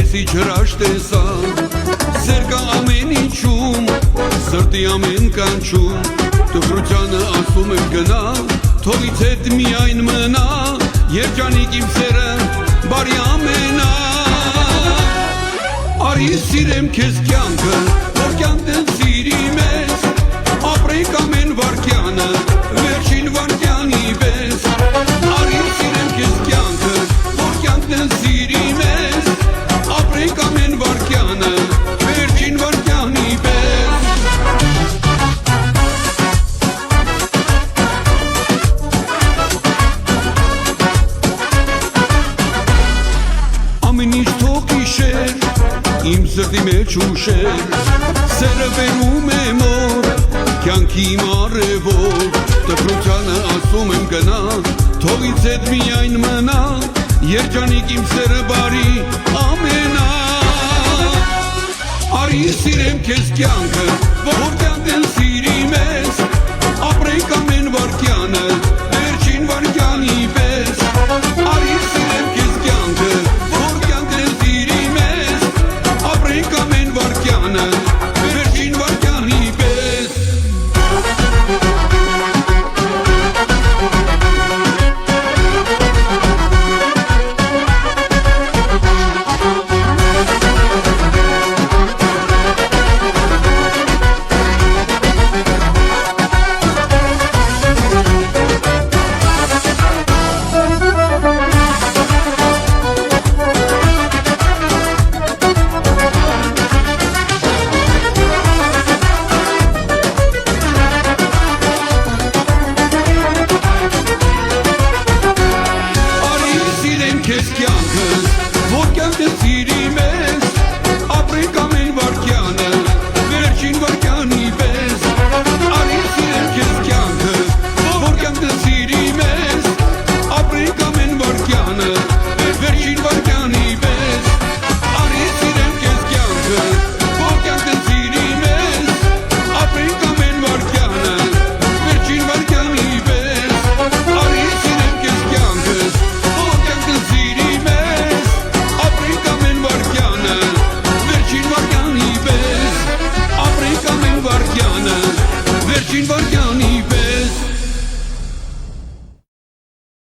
Քեսի ջրաշ տեսա Սերկա ամեն ինչում Սրտի ամեն կանչում Տխրությանը ասում եմ գնա Թողից հետ միայն մնա Երջանիկ իմ սերը բարի ամենա Արի սիրեմ քեզ կյանքը Որ կյանքն սիրի մեզ Ապրենք ամեն վարկյանը Վերջին վարկյանի պես Արի սիրեմ քեզ կյանքը Որ կյանքն սիրի մեզ Ապրենք ամեն վարկյանը Վերջին վարկյանի պես Ամեն ինչ թող իշեր Իմ սրտի մեջ ուշեր Սերը վերում է մոր Կյանքի իմ արևով Տխրությանը ասում եմ գնա Թողից հետ միայն մնա Երջանիկ իմ սերը բարի ամենա Արի սիրեմ քեզ կյանքը Որ կյանքն սիրի մեզ Ապրենք ամեն վարկյանը Վերջին վարկյանի պես Արի սիրեմ քեզ կյանքը Որ կյանքն սիրի մեզ Ապրենք ամեն վարկյանը Վերջին վարկյանի պես Քեզ կյանքս, որ կյանքն սիրի մեզ Ապրենք ամեն վարկյանը, վերջին վարկյանի պես Արի սիրեմ քեզ կյանքս, որ կյանքն սիրի մեզ Ապրենք ամեն վարկյանը, վերջին վարկյանի պես Արի սիրեմ քեզ կյանքս, որ կյանքն սիրի մեզ Ապրենք ամեն վարկյանը, վերջին վարկյանի պես Արի սիրեմ քեզ կյանքս, որ կյանքն սիրի մեզ Ապրենք ամեն վարկյանը Վերջին վարկյանի պես Ապրենք ամեն վարկյանը Վերջին վարկյանի պես